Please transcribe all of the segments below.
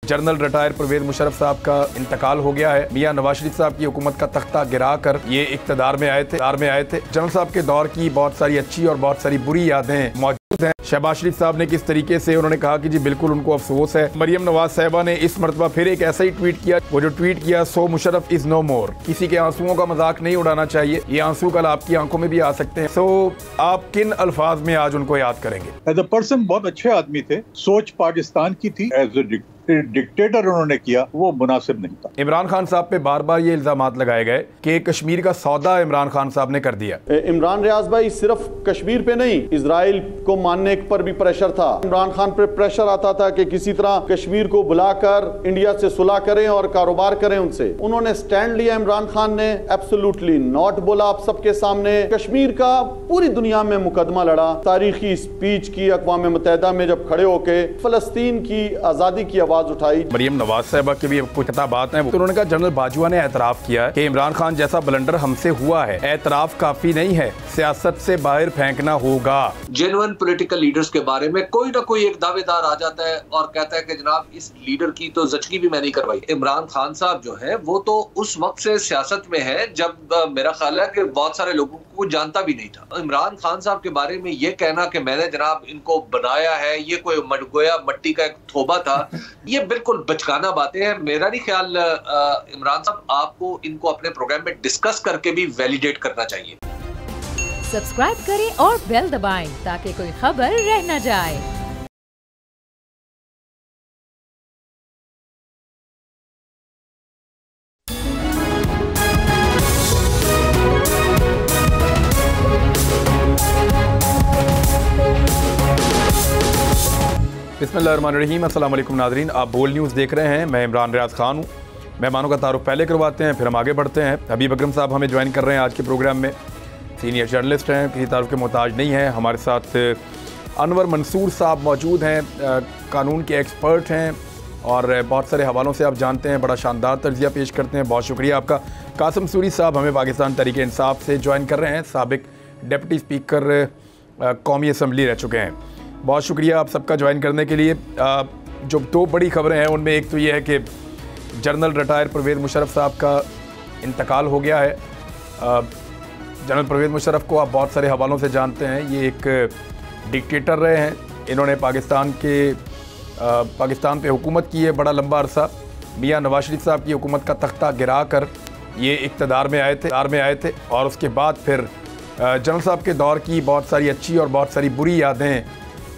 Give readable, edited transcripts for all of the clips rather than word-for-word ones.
General retire Parvez Musharraf साहब का इंतकाल हो गया है। मियां नवाज शरीफ साहब की हुकूमत का तख्ता गिरा कर ये इक़्तिदार में आए थे। जनरल साहब के दौर की बहुत सारी अच्छी और बहुत सारी बुरी यादें मौजूद हैं। शहबाज शरीफ साहब ने किस तरीके से उन्होंने कहा कि जी बिल्कुल उनको अफसोस है। मरियम नवाज साहिबा ने इस मरतबा फिर एक ऐसा ही ट्वीट किया, वो जो ट्वीट किया, सो मुशर्रफ इज नो मोर। किसी के आंसुओं का मजाक नहीं उड़ाना चाहिए, ये आंसू कल आपकी आंखों में भी आ सकते हैं। सो आप किन अल्फाज में आज उनको याद करेंगे? एज अ पर्सन बहुत अच्छे आदमी थे, सोच पाकिस्तान की थी। एज अ डिक्टेटर उन्होंने किया, वो मुनासिब नहीं था। इमरान खान साहब पे बार बार ये इल्जामात लगाए गए कि कश्मीर का सौदा इमरान खान साहब ने कर दिया। इमरान रियाज भाई सिर्फ कश्मीर पे नहीं, इजराइल को मानने पर भी प्रेशर था। इमरान खान पे प्रेशर आता था कि किसी तरह कश्मीर को बुलाकर इंडिया से सुलह करें और कारोबार करें उनसे। उन्होंने स्टैंड लिया इमरान खान ने, एब्सोल्युटली नॉट बोला आप सबके सामने। कश्मीर का पूरी दुनिया में मुकदमा लड़ा, तारीखी स्पीच की अक़वाम मुत्तहिदा में जब खड़े होके फलस्तीन की आज़ादी की आवाज उठाई। मरियम नवाज साहिबा की भी कुछ बात है, तो उन्होंने कहा जनरल बाजवा ने एतराफ किया कि इमरान खान जैसा ब्लंडर हमसे हुआ है। एतराफ काफी नहीं है, सियासत से बाहर फेंकना होगा। जेन्युइन पॉलिटिकल लीडर्स के बारे में कोई ना कोई एक दावेदार आ जाता है और कहता है कि जनाब इस लीडर की तो जचगी भी मैं नहीं करवाई। इमरान खान साहब जो है वो तो उस वक्त से सियासत में है जब मेरा ख्याल है कि बहुत सारे लोगों को जानता भी नहीं था। इमरान खान साहब के बारे में ये कहना कि मैंने जनाब इनको बनाया है, ये कोई गोया मट्टी का एक थोबा था, ये बिल्कुल बचकाना बातें हैं। मेरा नहीं ख्याल इमरान साहब आपको इनको अपने प्रोग्राम में डिस्कस करके भी वैलिडेट करना चाहिए। सब्सक्राइब करें और बेल दबाएं ताकि कोई खबर रह न जाए। बिस्मिल्लाहिर्रहमानिर्रहीम, अस्सलाम वालेकुम नाज़रीन, आप बोल न्यूज़ देख रहे हैं। मैं इमरान रियाज खान हूँ। मेहमानों का तारुफ पहले करवाते हैं, फिर हम आगे बढ़ते हैं। हबीब अकरम साहब हमें ज्वाइन कर रहे हैं आज के प्रोग्राम में। सीनियर जर्नलिस्ट हैं, किसी तारुफ के मोहताज नहीं हैं। हमारे साथ अनवर मंसूर साहब मौजूद हैं, कानून के एक्सपर्ट हैं और बहुत सारे हवालों से आप जानते हैं, बड़ा शानदार तर्जिया पेश करते हैं। बहुत शुक्रिया आपका। कासिम सूरी साहब हमें पाकिस्तान तहरीक इंसाफ से ज्वाइन कर रहे हैं, साबिक डिप्टी स्पीकर कौमी असम्बली रह चुके हैं। बहुत शुक्रिया आप सबका ज्वाइन करने के लिए। जो दो बड़ी खबरें हैं उनमें एक तो ये है कि जनरल रिटायर परवेज मुशर्रफ साहब का इंतकाल हो गया है। जनरल परवेज मुशर्रफ को आप बहुत सारे हवालों से जानते हैं, ये एक डिक्टेटर रहे हैं। इन्होंने पाकिस्तान पे हुकूमत की है बड़ा लंबा अरसा। मियां नवाज शरीफ साहब की हुकूमत का तख्ता गिरा कर ये इक़्तिदार में आए थे और उसके बाद फिर जनरल साहब के दौर की बहुत सारी अच्छी और बहुत सारी बुरी यादें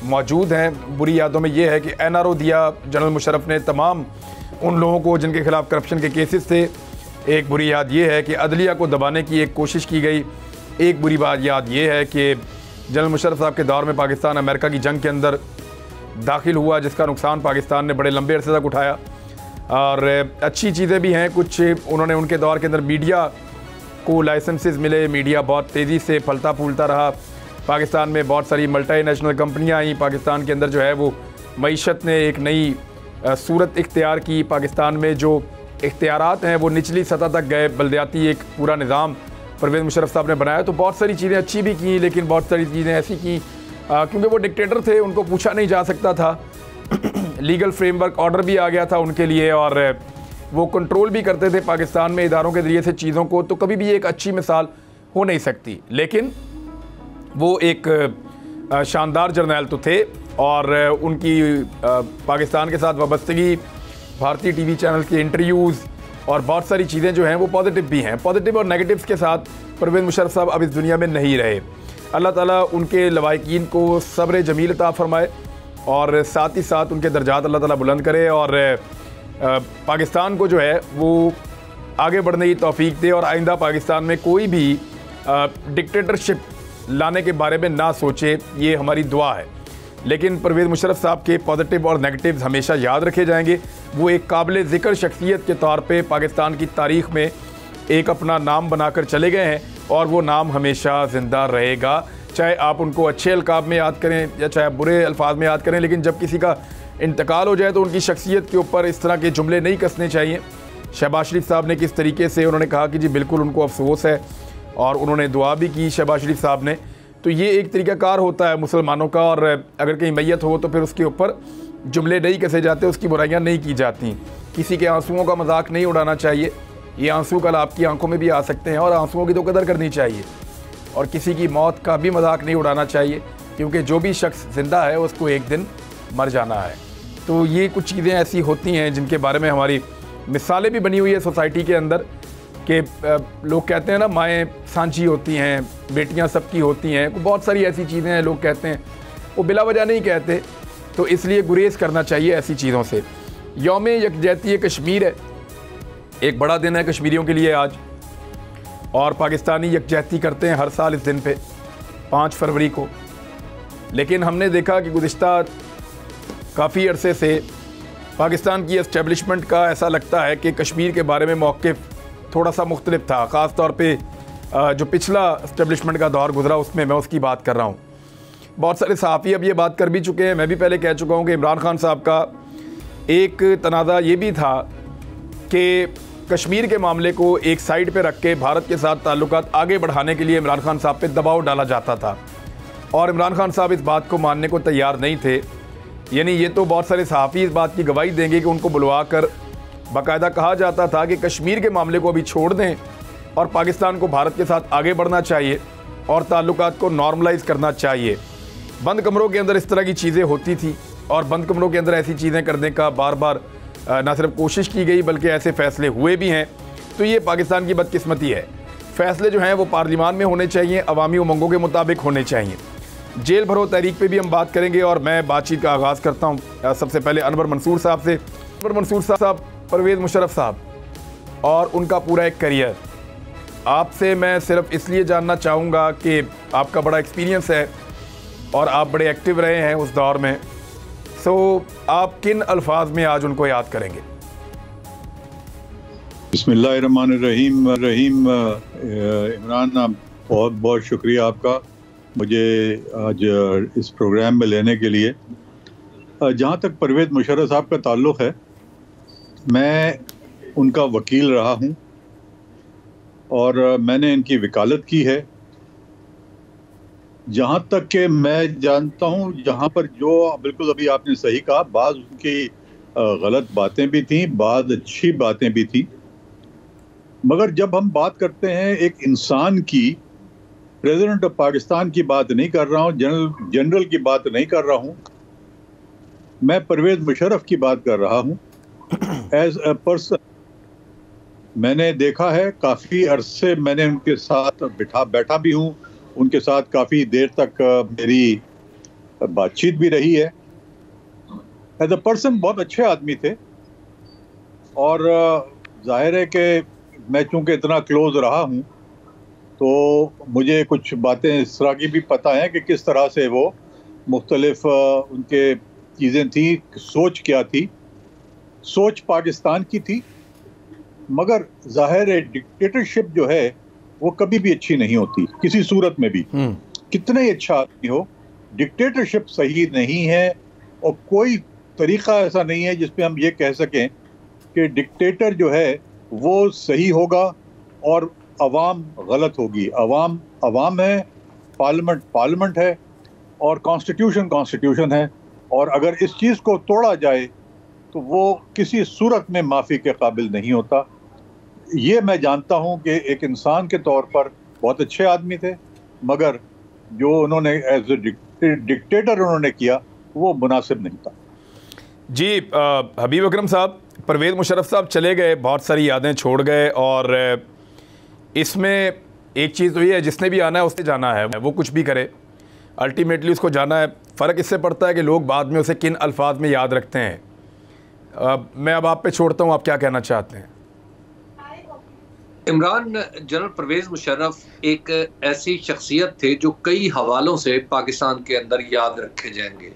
मौजूद हैं। बुरी यादों में ये है कि NRO दिया जनरल मुशर्रफ ने तमाम उन लोगों को जिनके खिलाफ करप्शन के केसेस थे। एक बुरी याद ये है कि अदलिया को दबाने की एक कोशिश की गई। एक बुरी याद ये है कि जनरल मुशर्रफ साहब के दौर में पाकिस्तान अमेरिका की जंग के अंदर दाखिल हुआ, जिसका नुकसान पाकिस्तान ने बड़े लंबे अरसे तक उठाया। और अच्छी चीज़ें भी हैं कुछ, उन्होंने उनके दौर के अंदर मीडिया को लाइसेंसेस मिले, मीडिया बहुत तेज़ी से फलता फूलता रहा। पाकिस्तान में बहुत सारी मल्टीनेशनल कंपनियां आई, पाकिस्तान के अंदर जो है वो मईशत ने एक नई सूरत इख्तियार की। पाकिस्तान में जो इख्तियारात हैं वो निचली सतह तक गए, बल्दियाती एक पूरा निज़ाम परवेज मुशर्रफ साहब ने बनाया। तो बहुत सारी चीज़ें अच्छी भी की, लेकिन बहुत सारी चीज़ें ऐसी की क्योंकि वो डिक्टेटर थे, उनको पूछा नहीं जा सकता था। लीगल फ्रेमवर्क ऑर्डर भी आ गया था उनके लिए और वो कंट्रोल भी करते थे पाकिस्तान में इदारों के ज़रिए से चीज़ों को, तो कभी भी एक अच्छी मिसाल हो नहीं सकती। लेकिन वो एक शानदार जर्नैल तो थे और उनकी पाकिस्तान के साथ वाबस्तगी, भारतीय टीवी चैनल के इंटरव्यूज़ और बहुत सारी चीज़ें जो हैं वो पॉजिटिव भी हैं। पॉजिटिव और नेगेटिव्स के साथ परवेज मुशर्रफ साहब अब इस दुनिया में नहीं रहे। अल्लाह ताला उनके लवाहिकीन को सब्र जमील अता फरमाए और साथ ही साथ उनके दर्जात अल्लाह ताला बुलंद करे और पाकिस्तान को जो है वो आगे बढ़ने की तौफीक दे और आइंदा पाकिस्तान में कोई भी डिक्टेटरशिप लाने के बारे में ना सोचे, ये हमारी दुआ है। लेकिन परवेज मुशर्रफ साहब के पॉजिटिव और नेगेटिव्स हमेशा याद रखे जाएंगे। वो एक काबिल ज़िक्र शख्सियत के तौर पे पाकिस्तान की तारीख़ में एक अपना नाम बनाकर चले गए हैं और वो नाम हमेशा ज़िंदा रहेगा, चाहे आप उनको अच्छे अलकाब में याद करें या चाहे आप बुरे अल्फाज में याद करें। लेकिन जब किसी का इंतकाल हो जाए तो उनकी शख्सियत के ऊपर इस तरह के जुमले नहीं कसने चाहिए। शहबाज शरीफ साहब ने किस तरीके से उन्होंने कहा कि जी बिल्कुल उनको अफसोस है और उन्होंने दुआ भी की शहबाज शरीफ साहब ने। तो ये एक तरीक़ाकार होता है मुसलमानों का, और अगर कहीं मैयत हो तो फिर उसके ऊपर जुमले नहीं कसे जाते, उसकी बुराइयां नहीं की जाती। किसी के आंसुओं का मजाक नहीं उड़ाना चाहिए। ये आंसू कल आपकी आंखों में भी आ सकते हैं और आंसुओं की तो कदर करनी चाहिए। और किसी की मौत का भी मजाक नहीं उड़ाना चाहिए, क्योंकि जो भी शख्स ज़िंदा है उसको एक दिन मर जाना है। तो ये कुछ चीज़ें ऐसी होती हैं जिनके बारे में हमारी मिसालें भी बनी हुई है सोसाइटी के अंदर कि लोग कहते हैं ना, माएँ सांझी होती हैं, बेटियाँ सबकी होती हैं। बहुत सारी ऐसी चीज़ें हैं, लोग कहते हैं, वो बिला वजह नहीं कहते। तो इसलिए गुरेज करना चाहिए ऐसी चीज़ों से। यौम यकजहती कश्मीर है, एक बड़ा दिन है कश्मीरियों के लिए आज, और पाकिस्तानी यकजहती करते हैं हर साल इस दिन पे 5 फरवरी को। लेकिन हमने देखा कि गुज़िश्ता काफ़ी अरसे से पाकिस्तान की एस्टेब्लिशमेंट का ऐसा लगता है कि कश्मीर के बारे में मौक़िफ़ थोड़ा सा मुख्तलिफ था। ख़ास तौर पे जो पिछला एस्टेब्लिशमेंट का दौर गुजरा उसमें मैं उसकी बात कर रहा हूँ। बहुत सारे सहाफ़ी अब ये बात कर भी चुके हैं, मैं भी पहले कह चुका हूँ कि इमरान खान साहब का एक तनाज़ा ये भी था कि कश्मीर के मामले को एक साइड पे रख के भारत के साथ ताल्लुकात आगे बढ़ाने के लिए इमरान खान साहब पे दबाव डाला जाता था, और इमरान खान साहब इस बात को मानने को तैयार नहीं थे। यानी ये तो बहुत सारे सहाफ़ी इस बात की गवाही देंगे कि उनको बुलवा कर बाकायदा कहा जाता था कि कश्मीर के मामले को अभी छोड़ दें और पाकिस्तान को भारत के साथ आगे बढ़ना चाहिए और ताल्लुकात को नॉर्मलाइज़ करना चाहिए। बंद कमरों के अंदर इस तरह की चीज़ें होती थी, और बंद कमरों के अंदर ऐसी चीज़ें करने का बार बार ना सिर्फ कोशिश की गई बल्कि ऐसे फ़ैसले हुए भी हैं। तो ये पाकिस्तान की बदकिस्मती है। फ़ैसले जो हैं वो पार्लिमान में होने चाहिए, अवामी उमंगों के मुताबिक होने चाहिए। जेल भरो तहरीक पे भी हम बात करेंगे, और मैं बातचीत का आगाज़ करता हूँ सबसे पहले अनवर मंसूर साहब से। अनवर मंसूर साहब, परवेज़ मुशर्रफ साहब और उनका पूरा एक करियर, आपसे मैं सिर्फ इसलिए जानना चाहूँगा कि आपका बड़ा एक्सपीरियंस है और आप बड़े एक्टिव रहे हैं उस दौर में, सो आप किन अल्फाज में आज उनको याद करेंगे? बिस्मिल्लाहिर्रहमानिर्रहीम। इमरान, बहुत बहुत शुक्रिया आपका मुझे आज इस प्रोग्राम में लेने के लिए। जहाँ तक परवेज़ मुशर्रफ साहब का ताल्लुक़ है, मैं उनका वकील रहा हूँ और मैंने इनकी वकालत की है। जहाँ तक कि मैं जानता हूँ, जहाँ पर जो बिल्कुल अभी आपने सही कहा, बाज़ उनकी गलत बातें भी थीं, बाज़ अच्छी बातें भी थीं, मगर जब हम बात करते हैं एक इंसान की, प्रेसिडेंट ऑफ पाकिस्तान की बात नहीं कर रहा हूँ, जनरल की बात नहीं कर रहा हूँ, मैं परवेज़ मुशर्रफ की बात कर रहा हूँ। एज ए पर्सन मैंने देखा है, काफ़ी अरसे मैंने उनके साथ बैठा भी हूँ, उनके साथ काफ़ी देर तक मेरी बातचीत भी रही है। एज ए पर्सन बहुत अच्छे आदमी थे, और जाहिर है कि मैं चूँकि इतना क्लोज रहा हूँ तो मुझे कुछ बातें इस तरह की भी पता है कि किस तरह से वो मुख्तलिफ उनके चीज़ें थी, सोच क्या थी। सोच पाकिस्तान की थी, मगर जाहिर है डिक्टेटरशिप जो है वो कभी भी अच्छी नहीं होती किसी सूरत में भी, कितना ही अच्छा आदमी हो। डिक्टेटरशिप सही नहीं है, और कोई तरीका ऐसा नहीं है जिसपे हम ये कह सकें कि डिक्टेटर जो है वो सही होगा और अवाम गलत होगी। अवाम है, पार्लियामेंट है, और कॉन्स्टिट्यूशन है, और अगर इस चीज़ को तोड़ा जाए तो वो किसी सूरत में माफ़ी के काबिल नहीं होता। ये मैं जानता हूँ कि एक इंसान के तौर पर बहुत अच्छे आदमी थे, मगर जो उन्होंने एज ए डिक्टेटर उन्होंने किया वो मुनासिब नहीं था। जी हबीब अकरम साहब, परवेज़ मुशर्रफ साहब चले गए, बहुत सारी यादें छोड़ गए, और इसमें एक चीज़ तो ये है, जिसने भी आना है उसने जाना है, वो कुछ भी करे, अल्टीमेटली उसको जाना है। फ़र्क इससे पड़ता है कि लोग बाद में उसे किन अल्फाज में याद रखते हैं। मैं अब आप पे छोड़ता हूँ, आप क्या कहना चाहते हैं? इमरान, जनरल परवेज़ मुशर्रफ एक ऐसी शख्सियत थे जो कई हवालों से पाकिस्तान के अंदर याद रखे जाएंगे।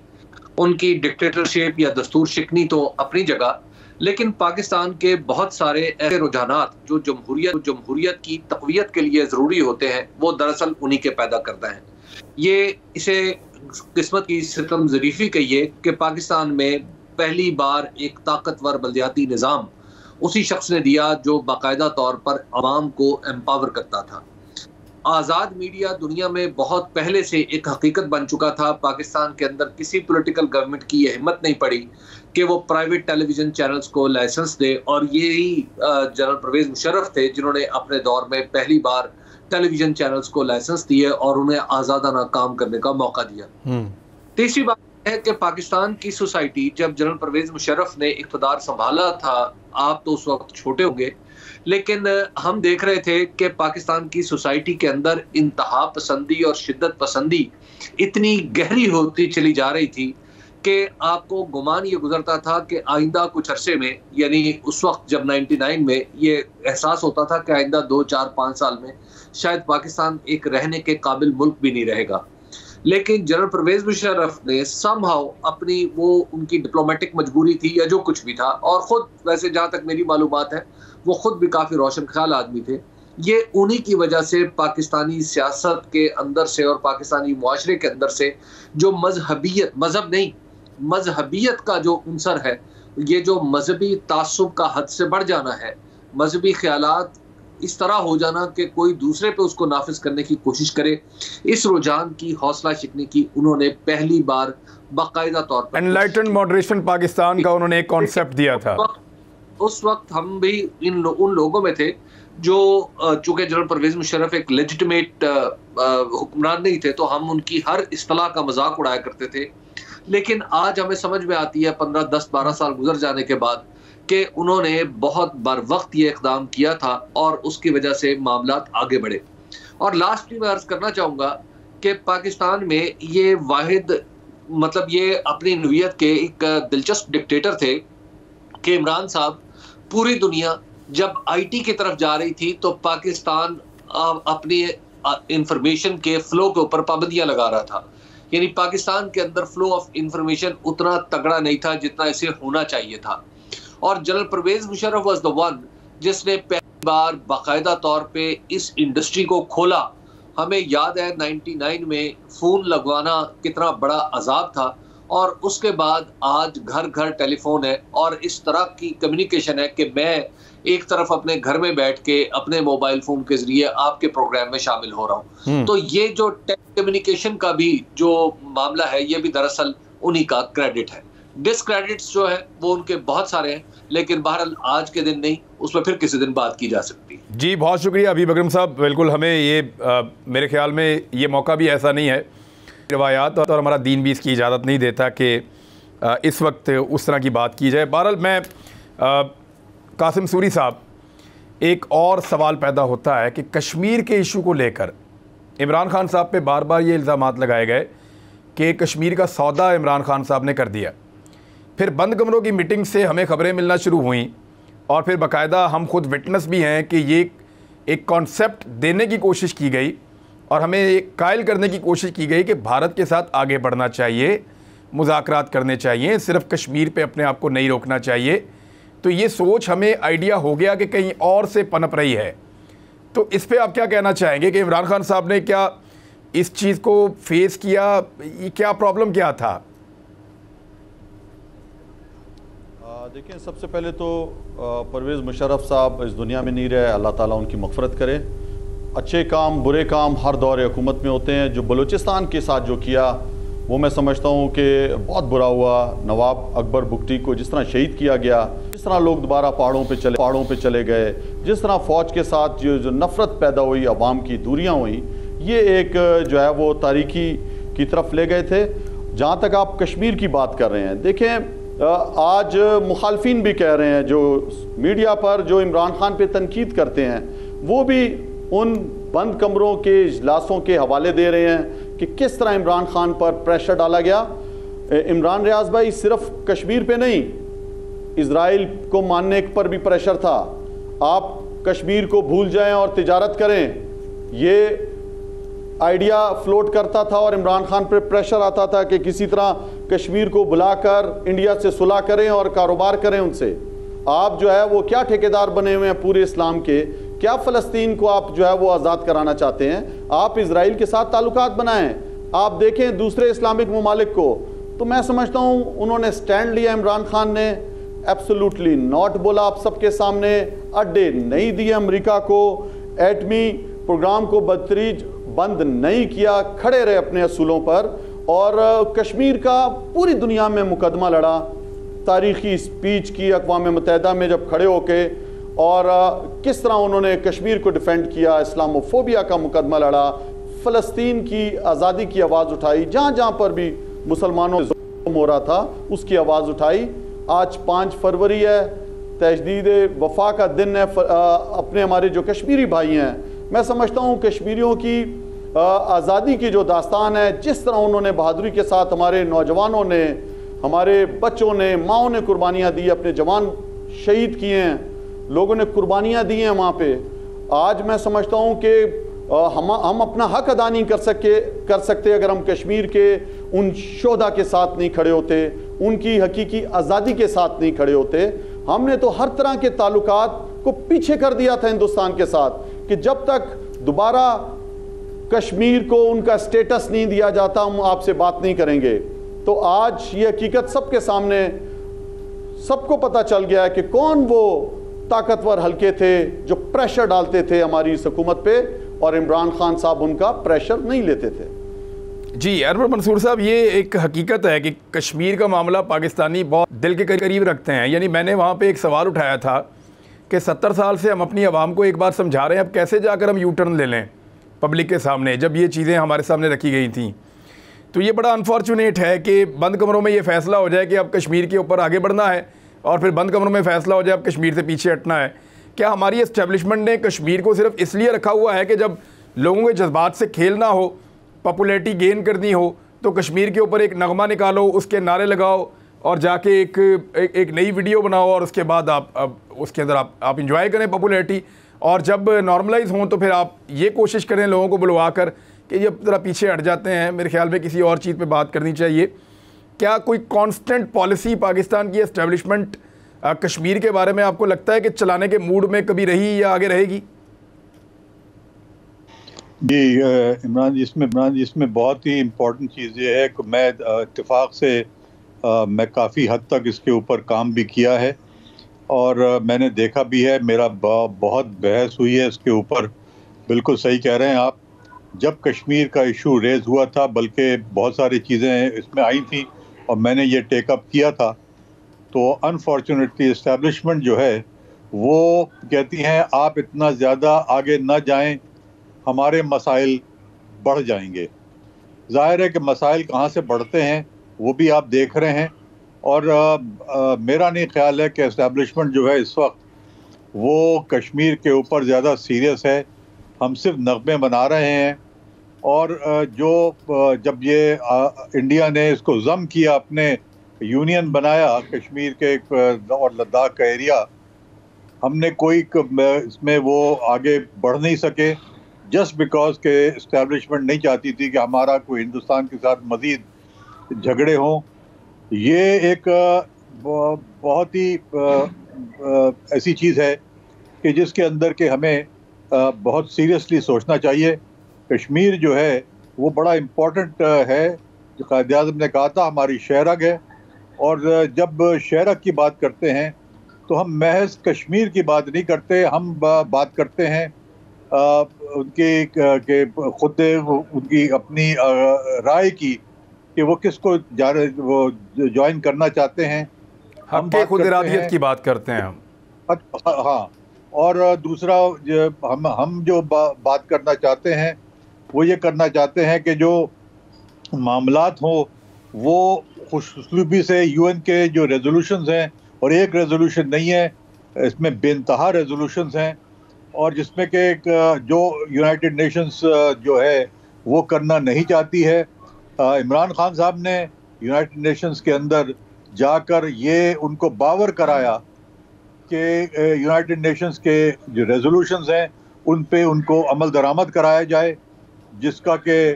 उनकी डिक्टेटरशिप या दस्तूर शिकनी तो अपनी जगह, लेकिन पाकिस्तान के बहुत सारे ऐसे रुझानात जो जमहूरियत की तक़वियत के लिए ज़रूरी होते हैं, वो दरअसल उन्हीं के पैदा करता है। ये इसे किस्मत की सितम ज़रीफ़ी कहिए कि पाकिस्तान में पहली बार एक ताकतवर बल्दियाती निज़ाम उसी शख्स ने दिया जो बाकायदा तौर पर आवाम को एम्पावर करता था। आज़ाद मीडिया दुनिया में बहुत पहले से एक हकीकत बन चुका था। पाकिस्तान के अंदर किसी पॉलिटिकल गवर्नमेंट की यह हिम्मत नहीं पड़ी कि वो प्राइवेट टेलीविज़न चैनल्स को लाइसेंस दे, और यही जनरल परवेज़ मुशर्रफ थे जिन्होंने अपने दौर में पहली बार टेलीविज़न चैनल्स को लाइसेंस दिए और उन्हें आज़ादाना काम करने का मौका दिया। तीसरी बात है कि पाकिस्तान की सोसाइटी, जब जनरल परवेज़ मुशर्रफ ने इक़्तिदार संभाला था, आप तो उस वक्त छोटे होंगे, लेकिन हम देख रहे थे कि पाकिस्तान की सोसाइटी के अंदर इंतहा पसंदी और शिद्दत पसंदी इतनी गहरी होती चली जा रही थी कि आपको गुमान ये गुजरता था कि आइंदा कुछ अरसे में, यानी उस वक्त जब 99 में ये एहसास होता था कि आइंदा 2, 4, 5 साल में शायद पाकिस्तान एक रहने के काबिल मुल्क भी नहीं रहेगा। लेकिन जनरल परवेज़ मुशर्रफ ने समहाउ अपनी वो उनकी डिप्लोमेटिक मजबूरी थी या जो कुछ भी था, और ख़ुद वैसे जहाँ तक मेरी मालूमात है वो ख़ुद भी काफ़ी रोशन ख्याल आदमी थे, ये उन्हीं की वजह से पाकिस्तानी सियासत के अंदर से और पाकिस्तानी मुआशरे के अंदर से जो मजहबियत, मज़हब नहीं, मजहबियत का जो अंसर है, ये जो मजहबी तासुब का हद से बढ़ जाना है, मजहबी ख्यालात इस तरह हो जाना कि कोई दूसरे पे उसको नाफिज करने की कोशिश करे, इस रुझान की हौसला शिकने की उन्होंने पहली बार बाकायदा तौर पर एनलाइटेंड मॉडरेशन पाकिस्तान का उन्होंने एक कॉन्सेप्ट दिया था। उस वक्त हम भी उन लोगों में थे जो, चूंकि जनरल परवेज़ मुशर्रफ एक लेजिटिमेट हुक्मरान नहीं थे, तो हम उनकी हर इस्तिलाह का मजाक उड़ाया करते थे। लेकिन आज हमें समझ में आती है 15, 10, 12 साल गुजर जाने के बाद कि उन्होंने बहुत बर वक्त ये इक़दाम किया था और उसकी वजह से मामलात आगे बढ़े। और लास्ट में मैं अर्ज करना चाहूँगा कि पाकिस्तान में ये वाहिद, मतलब ये अपनी नौइयत के एक दिलचस्प डिक्टेटर थे कि इमरान साहब, पूरी दुनिया जब आईटी की तरफ जा रही थी तो पाकिस्तान अपनी इंफॉर्मेशन के फ्लो के ऊपर पाबंदियां लगा रहा था। यानी पाकिस्तान के अंदर फ्लो ऑफ इंफॉर्मेशन उतना तगड़ा नहीं था जितना इसे होना चाहिए था। और general Pervez Musharraf was the one जिसने पहली बार बाकायदा तौर पे इस इंडस्ट्री को खोला। हमें याद है 99 में फ़ोन लगवाना कितना बड़ा अजाब था, और उसके बाद आज घर घर टेलीफोन है और इस तरह की कम्युनिकेशन है कि मैं एक तरफ अपने घर में बैठ के अपने मोबाइल फ़ोन के ज़रिए आपके प्रोग्राम में शामिल हो रहा हूँ। तो ये जो टेक कम्युनिकेशन का भी जो मामला है, ये भी दरअसल उन्हीं का क्रेडिट है। डिसक्रेडिट्स जो है वो उनके बहुत सारे हैं, लेकिन बहरहाल आज के दिन नहीं, उसमें फिर किसी दिन बात की जा सकती है। जी, बहुत शुक्रिया हबीब अकरम साहब। बिल्कुल, हमें ये मेरे ख्याल में ये मौका भी ऐसा नहीं है, रिवायात और हमारा दीन भी इसकी इजाज़त नहीं देता कि इस वक्त उस तरह की बात की जाए। बहरहाल मैं कासिम सूरी साहब, एक और सवाल पैदा होता है कि कश्मीर के इशू को लेकर इमरान खान साहब पे बार बार ये इल्ज़ामात लगाए गए कि कश्मीर का सौदा इमरान खान साहब ने कर दिया। फिर बंद कमरों की मीटिंग से हमें ख़बरें मिलना शुरू हुई और फिर बाकायदा हम खुद विटनेस भी हैं कि ये एक कॉन्सेप्ट देने की कोशिश की गई और हमें एक कायल करने की कोशिश की गई कि भारत के साथ आगे बढ़ना चाहिए, मुज़ाकरात करने चाहिए, सिर्फ़ कश्मीर पे अपने आप को नहीं रोकना चाहिए। तो ये सोच हमें आइडिया हो गया कि कहीं और से पनप रही है। तो इस पे आप क्या कहना चाहेंगे कि इमरान खान साहब ने क्या इस चीज़ को फेस किया, क्या प्रॉब्लम क्या था? देखिए, सबसे पहले तो परवेज़ मुशर्रफ साहब इस दुनिया में नहीं रहे, अल्लाह ताला उनकी मग़फ़िरत करे। अच्छे काम बुरे काम हर दौर हुकूमत में होते हैं। जो बलूचिस्तान के साथ जो किया वो मैं समझता हूँ कि बहुत बुरा हुआ। नवाब अकबर बुगटी को जिस तरह शहीद किया गया, जिस तरह लोग दोबारा पहाड़ों पे चले गए, जिस तरह फ़ौज के साथ जो नफ़रत पैदा हुई, अवाम की दूरियाँ हुई, ये एक जो है वो तारीकी की तरफ ले गए थे। जहाँ तक आप कश्मीर की बात कर रहे हैं, देखें आज मुखालफिन भी कह रहे हैं, जो मीडिया पर जो इमरान खान पे तनकीद करते हैं, वो भी उन बंद कमरों के इजलासों के हवाले दे रहे हैं कि किस तरह इमरान खान पर प्रेशर डाला गया। इमरान रियाज भाई, सिर्फ कश्मीर पे नहीं, इजराइल को मानने पर भी प्रेशर था। आप कश्मीर को भूल जाएं और तिजारत करें, ये आइडिया फ्लोट करता था और इमरान खान पर प्रेशर आता था कि किसी तरह कश्मीर को बुलाकर इंडिया से सुलह करें और कारोबार करें उनसे। आप जो है वो क्या ठेकेदार बने हुए हैं पूरे इस्लाम के? क्या फ़लस्तीन को आप जो है वो आज़ाद कराना चाहते हैं? आप इजराइल के साथ ताल्लुकात बनाएं। आप देखें दूसरे इस्लामिक ममालिक को। तो मैं समझता हूँ उन्होंने स्टैंड लिया। इमरान खान ने एब्सोल्युटली नॉट बोला आप सबके सामने, अड्डे नहीं दिए अमेरिका को, एटमी प्रोग्राम को बदतरीज बंद नहीं किया, खड़े रहे अपने असूलों पर और कश्मीर का पूरी दुनिया में मुकदमा लड़ा। तारीखी स्पीच की अक़वाम मुत्तहिदा में जब खड़े होके और किस तरह उन्होंने कश्मीर को डिफेंड किया, इस्लामोफोबिया का मुकदमा लड़ा, फ़लस्तीन की आज़ादी की आवाज़ उठाई, जहाँ जहाँ पर भी मुसलमानों से जुल्म हो रहा था उसकी आवाज़ उठाई। आज 5 फरवरी है, तजदीद वफा का दिन है। अपने हमारे जो कश्मीरी भाई हैं, मैं समझता हूँ कश्मीरियों की आज़ादी की जो दास्तान है, जिस तरह उन्होंने बहादुरी के साथ, हमारे नौजवानों ने, हमारे बच्चों ने, माओं ने कुर्बानियाँ दी, अपने जवान शहीद किए हैं, लोगों ने कुर्बानियाँ दी हैं वहाँ पे। आज मैं समझता हूँ कि हम अपना हक अदा नहीं कर सकते अगर हम कश्मीर के उन शोधा के साथ नहीं खड़े होते, उनकी हकीकी आज़ादी के साथ नहीं खड़े होते। हमने तो हर तरह के ताल्लुकात को पीछे कर दिया था हिंदुस्तान के साथ कि जब तक दोबारा कश्मीर को उनका स्टेटस नहीं दिया जाता हम आपसे बात नहीं करेंगे। तो आज ये हकीकत सबके सामने, सबको पता चल गया है कि कौन वो ताकतवर हल्के थे जो प्रेशर डालते थे हमारी इस हुकूमत पे, और इमरान खान साहब उनका प्रेशर नहीं लेते थे। जी अनवर मंसूर साहब, ये एक हकीकत है कि कश्मीर का मामला पाकिस्तानी बहुत दिल के करीब रखते हैं। यानी मैंने वहाँ पे एक सवाल उठाया था कि 70 साल से हम अपनी आवाम को एक बार समझा रहे हैं, अब कैसे जाकर हम यू टर्न ले लें पब्लिक के सामने, जब ये चीज़ें हमारे सामने रखी गई थी। तो ये बड़ा अनफॉर्चुनेट है कि बंद कमरों में ये फ़ैसला हो जाए कि अब कश्मीर के ऊपर आगे बढ़ना है और फिर बंद कमरों में फ़ैसला हो जाए अब कश्मीर से पीछे हटना है। क्या हमारी इस्टेब्लिशमेंट ने कश्मीर को सिर्फ इसलिए रखा हुआ है कि जब लोगों के जज्बात से खेलना हो, पॉपुलैरिटी गेन करनी हो, तो कश्मीर के ऊपर एक नगमा निकालो, उसके नारे लगाओ और जाके एक नई वीडियो बनाओ और उसके बाद आप उसके अंदर आप इंजॉय करें पॉपुलैरिटी, और जब नॉर्मलाइज हों तो फिर आप ये कोशिश करें लोगों को बुलवा कर कि ये ज़रा पीछे हट जाते हैं। मेरे ख्याल में किसी और चीज़ पे बात करनी चाहिए। क्या कोई कांस्टेंट पॉलिसी पाकिस्तान की एस्टेब्लिशमेंट कश्मीर के बारे में आपको लगता है कि चलाने के मूड में कभी रही या आगे रहेगी? जी इमरान, इसमें बहुत ही इम्पोर्टेंट चीज़ ये है कि मैं इत्तेफाक से मैं काफ़ी हद तक इसके ऊपर काम भी किया है और मैंने देखा भी है, मेरा बहुत बहस हुई है इसके ऊपर। बिल्कुल सही कह रहे हैं आप। जब कश्मीर का इशू रेज हुआ था, बल्कि बहुत सारी चीज़ें इसमें आई थी और मैंने ये टेकअप किया था, तो अनफॉर्चुनेटली इस्टेब्लिशमेंट जो है वो कहती हैं आप इतना ज़्यादा आगे ना जाएं, हमारे मसाइल बढ़ जाएंगे। ज़ाहिर है कि मसाइल कहाँ से बढ़ते हैं वो भी आप देख रहे हैं। और मेरा नहीं ख्याल है कि इस्टेब्लिशमेंट जो है इस वक्त वो कश्मीर के ऊपर ज़्यादा सीरियस है। हम सिर्फ नगमे बना रहे हैं। और जब ये इंडिया ने इसको ज़म किया, अपने यूनियन बनाया कश्मीर के और लद्दाख का एरिया, हमने कोई इसमें वो आगे बढ़ नहीं सके, जस्ट बिकॉज के इस्टेब्लिशमेंट नहीं चाहती थी कि हमारा कोई हिंदुस्तान के साथ मज़ीद झगड़े हों। ये एक बहुत ही ऐसी चीज़ है कि जिसके अंदर के हमें बहुत सीरियसली सोचना चाहिए। कश्मीर जो है वो बड़ा इम्पोर्टेंट है। जो कायद-ए-आज़म ने कहा था हमारी शहरग है, और जब शहरग की बात करते हैं तो हम महज कश्मीर की बात नहीं करते, हम बात करते हैं उनकी खुद उनकी अपनी राय की कि वो किसको ज्वाइन करना चाहते हैं। हम खुद इरादियत की बात करते हैं हम। हाँ, और दूसरा हम जो बात करना चाहते हैं वो ये करना चाहते हैं कि जो मामलात हो वो खुशउस्लूबी से यूएन के जो रेजोल्यूशंस हैं, और एक रेजोल्यूशन नहीं है, इसमें बेइंतहा रेजोल्यूशंस हैं, और जिसमें कि जो यूनाइटेड नेशंस जो है वो करना नहीं चाहती है। इमरान खान साहब ने यूनाइटेड नेशंस के अंदर जाकर ये उनको बावर कराया कि यूनाइटेड नेशंस के जो रेजोल्यूशंस हैं उन पे उनको अमल दरामद कराया जाए, जिसका कि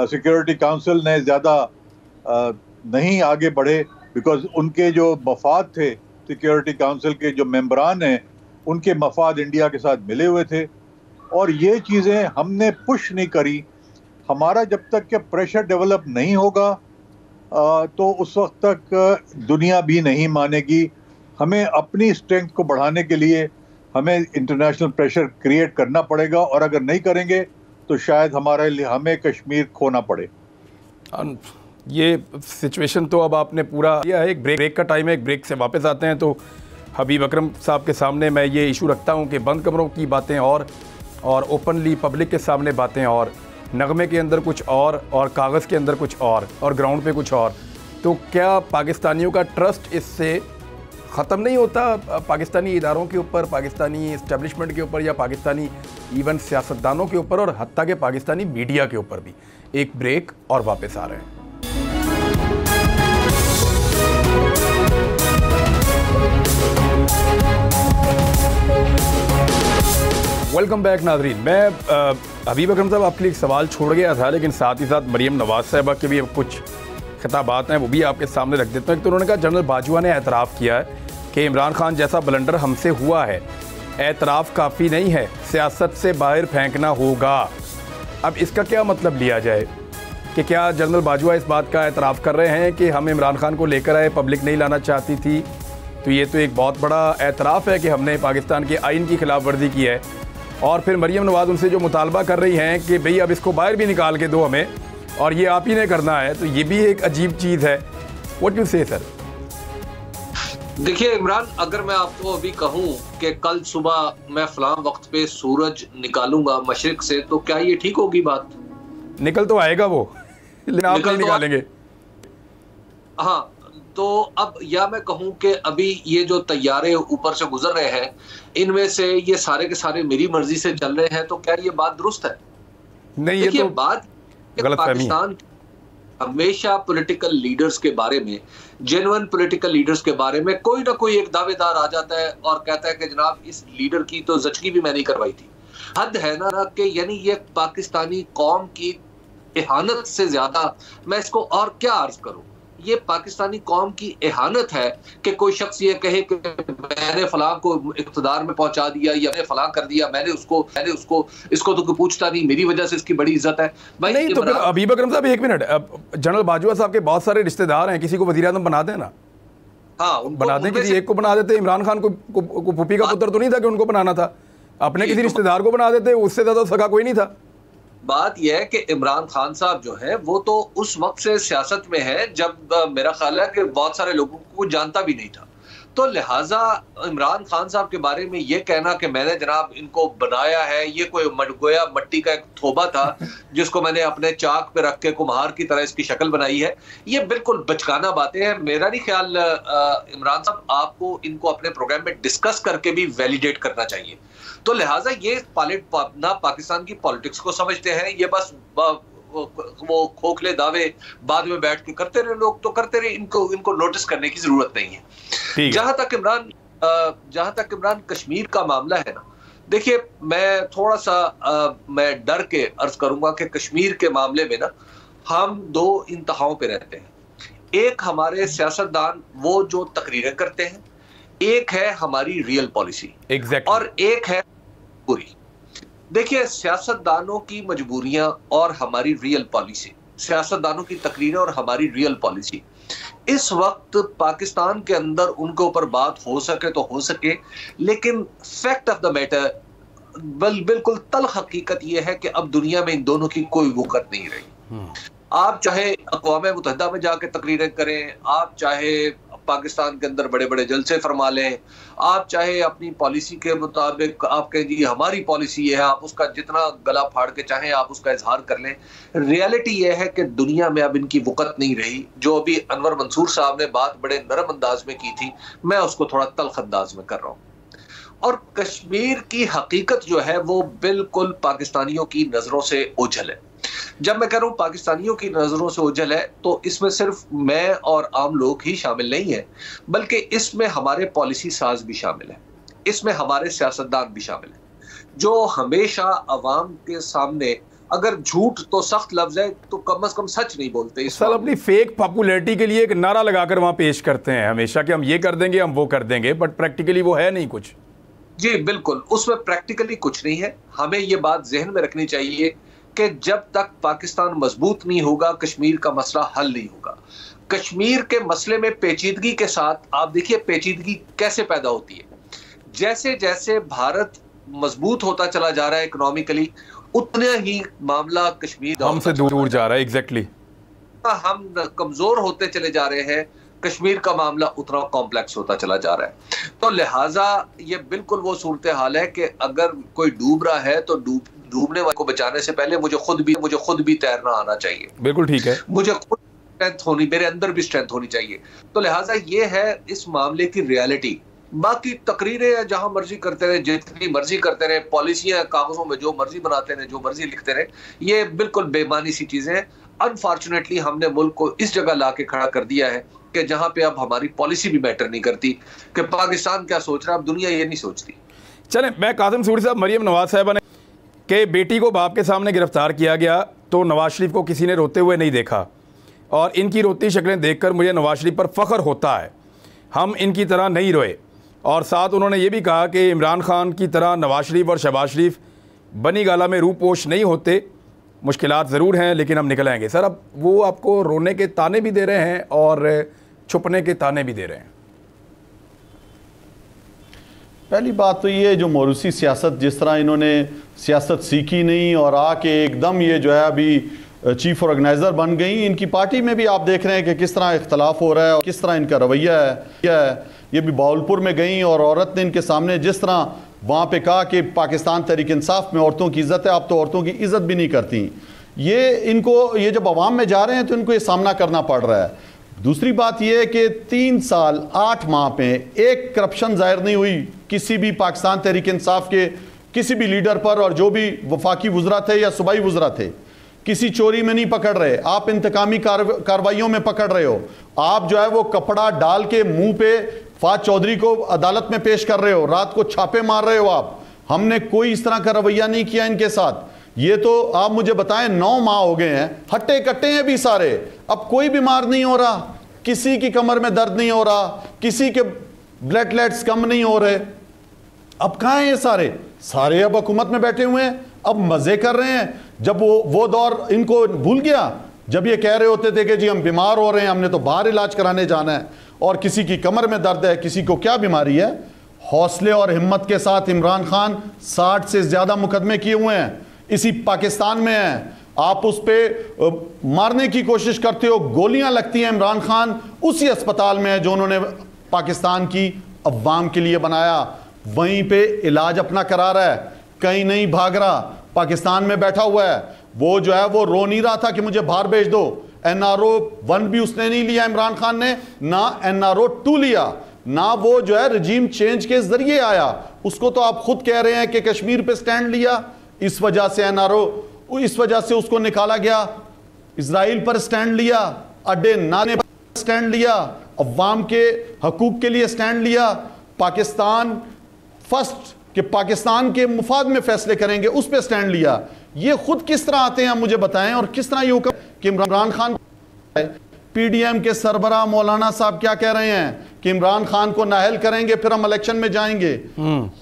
सिक्योरिटी काउंसिल ने ज़्यादा नहीं आगे बढ़े, बिकॉज उनके जो मफाद थे, सिक्योरिटी काउंसिल के जो मेंबरान हैं उनके मफाद इंडिया के साथ मिले हुए थे, और ये चीज़ें हमने पुश नहीं करी। हमारा जब तक के प्रेशर डेवलप नहीं होगा तो उस वक्त तक दुनिया भी नहीं मानेगी। हमें अपनी स्ट्रेंथ को बढ़ाने के लिए हमें इंटरनेशनल प्रेशर क्रिएट करना पड़ेगा, और अगर नहीं करेंगे तो शायद हमें कश्मीर खोना पड़े। ये सिचुएशन तो अब आपने पूरा किया है। एक ब्रेक का टाइम है, एक ब्रेक से वापस आते हैं। तो हबीब अकरम साहब के सामने मैं ये इशू रखता हूँ कि बंद कमरों की बातें और ओपनली पब्लिक के सामने बातें और नगमे के अंदर कुछ और कागज़ के अंदर कुछ और ग्राउंड पे कुछ और। तो क्या पाकिस्तानियों का ट्रस्ट इससे ख़त्म नहीं होता पाकिस्तानी इदारों के ऊपर, पाकिस्तानी इस्टेब्लिशमेंट के ऊपर, या पाकिस्तानी इवन सियासतदानों के ऊपर, और हत्ता के पाकिस्तानी मीडिया के ऊपर भी? एक ब्रेक और वापस आ रहे हैं। वेलकम बैक नाजरीन। मैं हबीब अकरम साहब आपके लिए एक सवाल छोड़ गया था, लेकिन साथ ही साथ मरियम नवाज साहबा के भी अब कुछ खिताबात हैं, वो भी आपके सामने रख देता हूँ। तो उन्होंने कहा, जनरल बाजवा ने एतराफ़ किया है कि इमरान खान जैसा ब्लंडर हमसे हुआ है, एतराफ़ काफ़ी नहीं है, सियासत से बाहर फेंकना होगा। अब इसका क्या मतलब लिया जाए कि क्या जनरल बाजवा इस बात का एतराफ़ कर रहे हैं कि हम इमरान खान को लेकर आए, पब्लिक नहीं लाना चाहती थी? तो ये तो एक बहुत बड़ा एतराफ़ है कि हमने पाकिस्तान के आइन की खिलाफ वर्जी की है। और फिर मरियम नवाज उनसे जो मुतालबा कर रही हैं कि भाई अब इसको बाहर भी निकाल के दो हमें, और ये आप ही ने करना है, तो ये भी एक अजीब चीज़ है। व्हाट यू से सर? देखिए इमरान, अगर मैं आपको अभी कहूं कि कल सुबह मैं फलां वक्त पे सूरज निकालूंगा मशरिक से, तो क्या ये ठीक होगी बात? निकल तो आएगा वो, लेकिन आप नहीं निकालेंगे। हाँ, तो अब या मैं कहूं कि अभी ये जो तैयारे ऊपर से गुजर रहे हैं, इनमें से ये सारे के सारे मेरी मर्जी से चल रहे हैं, तो क्या ये बात दुरुस्त है? नहीं, ये तो बात पाकिस्तान हमेशा पॉलिटिकल लीडर्स के बारे में, जेन्युइन पॉलिटिकल लीडर्स के बारे में कोई ना कोई एक दावेदार आ जाता है और कहता है कि जनाब इस लीडर की तो जचगी भी मैं नहीं करवाई थी। हद है ना कि यानी ये पाकिस्तानी कौम की इहानत से ज्यादा मैं इसको और क्या अर्ज करूं। ये पाकिस्तानी कौम की इहानत है कि कोई शख्स ये कहे कि मैंने फलां को इक़्तिदार में पहुंचा दिया या मैंने फलां कर दिया, मैंने उसको इसको तो कोई पूछता नहीं, मेरी वजह से इसकी बड़ी इज्जत है। भाई नहीं तो फिर हबीब अकरम साहब एक मिनट, जनरल बाजवा साहब के बहुत सारे रिश्तेदार हैं, किसी को वज़ीर आज़म बना दें ना। हाँ, बना दें, किसी एक को बना देते। इमरान खान को फूफी का पुत्र तो नहीं था कि उनको बनाना था, अपने किसी रिश्तेदार को बना देते, उससे ज्यादा सगा कोई नहीं था। बात यह है कि इमरान खान साहब जो है वो तो उस वक्त से सियासत में है जब मेरा ख्याल है कि बहुत सारे लोगों को जानता भी नहीं था। तो लिहाजा इमरान खान साहब के बारे में ये कहना कि मैंने जनाब इनको बनाया है, ये कोई गोया मट्टी का एक थोबा था जिसको मैंने अपने चाक पे रख के कुम्हार की तरह इसकी शक्ल बनाई है, ये बिल्कुल बचकाना बातें हैं। मेरा नहीं ख्याल इमरान साहब आपको इनको अपने प्रोग्राम में डिस्कस करके भी वैलिडेट करना चाहिए। तो लिहाजा ये ना पाकिस्तान की पॉलिटिक्स को समझते हैं, ये बस वो खोखले दावे बाद में बैठ के करते रहे, लोग तो करते रहे, इनको नोटिस करने की जरूरत नहीं है। जहां तक इमरान कश्मीर का मामला है ना, देखिए मैं थोड़ा सा मैं डर के अर्ज करूंगा कि कश्मीर के मामले में ना हम दो इंतहाओं पे रहते हैं। एक हमारे सियासतदान वो जो तकरीरें करते हैं, एक है हमारी रियल पॉलिसी, और एक है पूरी। देखिए सियासतदानों की मजबूरियां और हमारी रियल पॉलिसी, सियासतदानों की तकरीरें और हमारी रियल पॉलिसी, इस वक्त पाकिस्तान के अंदर उनके ऊपर बात हो सके तो हो सके, लेकिन फैक्ट ऑफ द मैटर बिल्कुल तल्ख हकीकत यह है कि अब दुनिया में इन दोनों की कोई वक़्त नहीं रही। आप चाहे अक़वाम मुत्तहिदा में जाके तकरीरें करें, आप चाहे पाकिस्तान के अंदर बड़े बड़े जलसे फरमा लें, आप चाहे अपनी पॉलिसी के मुताबिक आप कहें जी हमारी पॉलिसी ये है, आप उसका जितना गला फाड़ के चाहें आप उसका इजहार कर लें। रियलिटी ये है कि दुनिया में अब इनकी वक़्त नहीं रही। जो अभी अनवर मंसूर साहब ने बात बड़े नरम अंदाज में की थी, मैं उसको थोड़ा तल्ख अंदाज में कर रहा हूँ। और कश्मीर की हकीकत जो है वो बिल्कुल पाकिस्तानियों की नजरों से ओझल है। जब मैं कह रहा हूं पाकिस्तानियों की नजरों से ओझल है, तो इसमें सिर्फ मैं और आम लोग ही शामिल नहीं है, बल्कि इसमें हमारे पॉलिसी साज भी शामिल है, इसमें हमारे सियासतदान भी शामिल है, जो हमेशा अवाम के सामने अगर झूठ तो सख्त लफ्ज है तो कम से कम सच नहीं बोलते। इस साल अपनी फेक पॉपुलैरिटी के लिए एक नारा लगाकर वहां पेश करते हैं हमेशा कि हम ये कर देंगे, हम वो कर देंगे, बट प्रैक्टिकली वो है नहीं कुछ। जी बिल्कुल, उसमें प्रैक्टिकली कुछ नहीं है। हमें ये बात जहन में रखनी चाहिए कि जब तक पाकिस्तान मजबूत नहीं होगा, कश्मीर का मसला हल नहीं होगा। कश्मीर के मसले में पेचीदगी के साथ आप देखिए पेचीदगी कैसे पैदा होती है। जैसे जैसे भारत मजबूत होता चला जा रहा है इकोनॉमिकली, उतना ही मामला कश्मीर हमसे दूर जा रहा है। एग्जैक्टली हम कमजोर होते चले जा रहे हैं, कश्मीर का मामला उतना कॉम्प्लेक्स होता चला जा रहा है। तो लिहाजा ये बिल्कुल वो सूरत हाल है कि अगर कोई डूब रहा है तो डूबने वाले को बचाने से पहले मुझे खुद भी तैरना आना चाहिए। बिल्कुल ठीक है, मुझे खुद स्ट्रेंथ होनी, मेरे अंदर भी स्ट्रेंथ होनी चाहिए। तो लिहाजा ये है इस मामले की रियलिटी। बाकी तकरीरें जहां मर्जी करते रहे, जितनी मर्जी करते रहे, पॉलिसियां कागजों में जो मर्जी बनाते रहे, जो मर्जी लिखते रहे, ये बिल्कुल बेमानी सी चीजें हैं। अनफॉर्चुनेटली हमने मुल्क को इस जगह लाके खड़ा कर दिया है कि जहां पे अब हमारी पॉलिसी भी मैटर नहीं करती कि पाकिस्तान क्या सोच रहा है, अब दुनिया ये नहीं सोचती। चलें, मैं कासिम सूरी साहब, मरियम नवाज साहबा ने कि बेटी को बाप के सामने गिरफ्तार किया गया तो नवाज शरीफ को किसी ने रोते हुए नहीं देखा, और इनकी रोती शक्लें देखकर मुझे नवाज शरीफ पर फ़ख्र होता है, हम इनकी तरह नहीं रोए। और साथ उन्होंने ये भी कहा कि इमरान खान की तरह नवाज शरीफ और शहबाज शरीफ बनी गाला में रूपोश नहीं होते, मुश्किलात ज़रूर हैं लेकिन हम निकल आएंगे। सर, अब वो आपको रोने के ताने भी दे रहे हैं और छुपने के ताने भी दे रहे हैं। पहली बात तो ये, जो मौरूसी सियासत, जिस तरह इन्होंने सियासत सीखी नहीं और आके एकदम ये जो है अभी चीफ ऑर्गेनाइज़र बन गई, इनकी पार्टी में भी आप देख रहे हैं कि किस तरह इख्तलाफ हो रहा है और किस तरह इनका रवैया है। ये भी बाउलपुर में गई और औरत ने इनके सामने जिस तरह वहाँ पे कहा कि पाकिस्तान तहरीक इंसाफ में औरतों की इज़्ज़त है, आप तो औरतों की इज़्ज़त भी नहीं करती। ये जब अवाम में जा रहे हैं तो इनको ये सामना करना पड़ रहा है। दूसरी बात यह है कि 3 साल 8 माह पे एक करप्शन जाहिर नहीं हुई किसी भी पाकिस्तान तहरीक इंसाफ के किसी भी लीडर पर, और जो भी वफाकी वुज़रा थे या सूबाई वुज़रा थे, किसी चोरी में नहीं पकड़ रहे आप, इंतकामी कार्रवाइयों में पकड़ रहे हो आप। जो है वो कपड़ा डाल के मुंह पे फाज चौधरी को अदालत में पेश कर रहे हो, रात को छापे मार रहे हो आप। हमने कोई इस तरह का रवैया नहीं किया इनके साथ। ये तो आप मुझे बताएं 9 माह हो गए हैं, हट्टे कट्टे हैं भी सारे, अब कोई बीमार नहीं हो रहा, किसी की कमर में दर्द नहीं हो रहा, किसी के ब्लडलेट्स कम नहीं हो रहे। अब कहाँ हैं ये सारे अब हुकूमत में बैठे हुए हैं, अब मजे कर रहे हैं। जब वो दौर इनको भूल गया जब ये कह रहे होते थे कि जी हम बीमार हो रहे हैं, हमने तो बाहर इलाज कराने जाना है, और किसी की कमर में दर्द है, किसी को क्या बीमारी है। हौसले और हिम्मत के साथ इमरान खान 60 से ज्यादा मुकदमे किए हुए हैं, इसी पाकिस्तान में हैं। आप उस पर मारने की कोशिश करते हो, गोलियां लगती हैं। इमरान खान उसी अस्पताल में है जो उन्होंने पाकिस्तान की अवाम के लिए बनाया, वहीं पे इलाज अपना करा रहा है, कहीं नहीं भाग रहा, पाकिस्तान में बैठा हुआ है। वो जो है वो रो नहीं रहा था कि मुझे बाहर भेज दो। NRO 1 भी उसने नहीं लिया इमरान खान ने, ना NRO 2 लिया, ना वो जो है रजीम चेंज के जरिए आया। उसको तो आप खुद कह रहे हैं कि कश्मीर पे स्टैंड लिया, इस वजह से NRO, इस वजह से उसको निकाला गया। इजराइल पर स्टैंड लिया, अड्डे नाने पर स्टैंड लिया, अवाम के हकूक के लिए स्टैंड लिया, पाकिस्तान फर्स्ट कि पाकिस्तान के मुफाद में फैसले करेंगे, उस पर स्टैंड लिया। ये खुद किस तरह आते हैं आप मुझे बताएं, और किस तरह ये हुक्म कि इमरान खान, PDM के सरबराह मौलाना साहब क्या कह रहे हैं कि इमरान खान को नाअहल करेंगे फिर हम इलेक्शन में जाएंगे।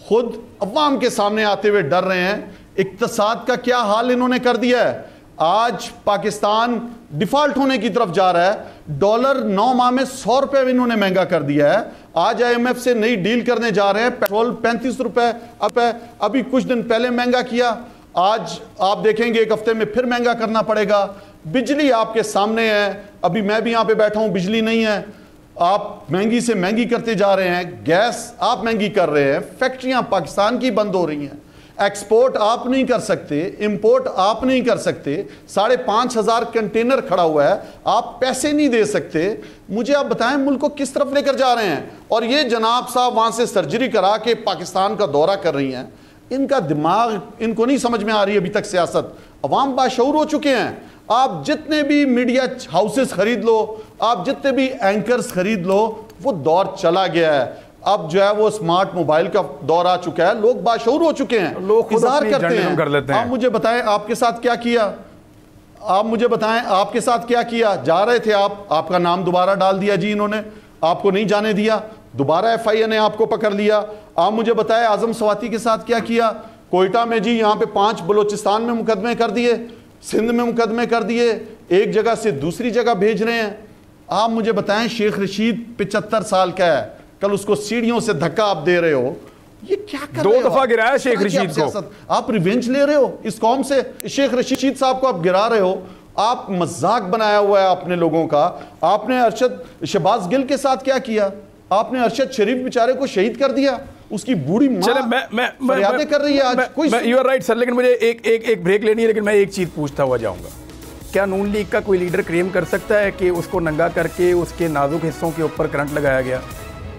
खुद अवाम के सामने आते हुए डर रहे हैं। इक्तसाद का क्या हाल इन्होंने कर दिया है, आज पाकिस्तान डिफॉल्ट होने की तरफ जा रहा है। डॉलर 9 माह में 100 रुपए इन्होंने महंगा कर दिया है। आज IMF से नई डील करने जा रहे हैं, पेट्रोल 35 रुपए अब है, अभी कुछ दिन पहले महंगा किया, आज आप देखेंगे 1 हफ्ते में फिर महंगा करना पड़ेगा। बिजली आपके सामने है, अभी मैं भी यहां पे बैठा हूं, बिजली नहीं है, आप महंगी से महंगी करते जा रहे हैं। गैस आप महंगी कर रहे हैं, फैक्ट्रियां पाकिस्तान की बंद हो रही हैं, एक्सपोर्ट आप नहीं कर सकते, इंपोर्ट आप नहीं कर सकते, 5,500 कंटेनर खड़ा हुआ है, आप पैसे नहीं दे सकते। मुझे आप बताएं मुल्क को किस तरफ लेकर जा रहे हैं। और ये जनाब साहब वहां से सर्जरी करा के पाकिस्तान का दौरा कर रही हैं। इनका दिमाग, इनको नहीं समझ में आ रही अभी तक सियासत। अवाम बाशऊर हो चुके हैं। आप जितने भी मीडिया हाउसेस खरीद लो, आप जितने भी एंकर्स खरीद लो, वो दौर चला गया है। अब जो है वो स्मार्ट मोबाइल का दौर आ चुका है, लोग बाशऊर हो चुके हैं, लोग इज़हार करते हैं। कर लेते हैं। आप मुझे बताएं आपके साथ क्या किया, आप मुझे बताएं आपके साथ क्या किया। जा रहे थे आप, आपका नाम दोबारा डाल दिया जी इन्होंने, आपको नहीं जाने दिया, दोबारा FIA ने आपको पकड़ लिया। आप मुझे बताएं आजम सवाती के साथ क्या किया। कोयटा में जी यहाँ पे 5 बलोचिस्तान में मुकदमे कर दिए, सिंध में मुकदमे कर दिए, एक जगह से दूसरी जगह भेज रहे हैं। आप मुझे बताएं शेख रशीद 75 साल का है, कल उसको सीढ़ियों से धक्का आप दे रहे हो, ये क्या कर दो रहे हो दफा आप? गिराया शेख क्या रशीद को। आप रिवेंज ले रहे हो इस कौम से। शेख रशीद साहब को आप गिरा रहे हो, आप मजाक बनाया हुआ है आपने लोगों का। आपने अरशद शहबाज गिल के साथ क्या किया? आपने अरशद शरीफ बेचारे को शहीद कर दिया, उसकी बूढ़ी मां फरियादें कर रही है आज। कोई यू आर राइट सर, लेकिन मुझे एक ब्रेक लेनी है, लेकिन मैं एक चीज पूछता हुआ जाऊंगा। क्या नून लीग का कोई लीडर क्लेम कर सकता है कि उसको नंगा करके उसके नाजुक हिस्सों के ऊपर करंट लगाया गया?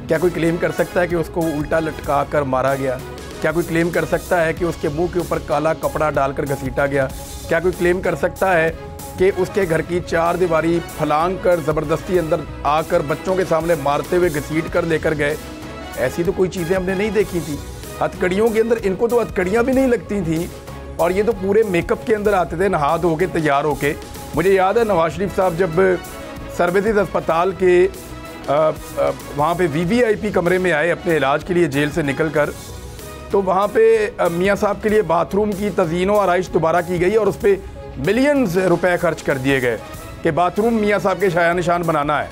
क्या कोई क्लेम कर सकता है कि उसको उल्टा लटका कर मारा गया? क्या कोई क्लेम कर सकता है कि उसके मुंह के ऊपर काला कपड़ा डालकर घसीटा गया? क्या कोई क्लेम कर सकता है कि उसके घर की चार दीवारी फलांग कर ज़बरदस्ती अंदर आकर बच्चों के सामने मारते हुए घसीट कर लेकर गए? ऐसी तो कोई चीज़ें हमने नहीं देखी थी। हथकड़ियों के अंदर इनको तो हथकड़ियाँ भी नहीं लगती थी, और ये तो पूरे मेकअप के अंदर आते थे, नहा धो के तैयार होके। मुझे याद है नवाज शरीफ साहब जब सर्विसेज अस्पताल के वहाँ पे VVIP कमरे में आए अपने इलाज के लिए जेल से निकल कर, तो वहाँ पे मियाँ साहब के लिए बाथरूम की तज़ीन व आराइश दोबारा की गई और उस पर मिलियंस रुपए खर्च कर दिए गए कि बाथरूम मियाँ साहब के शाया निशान बनाना है।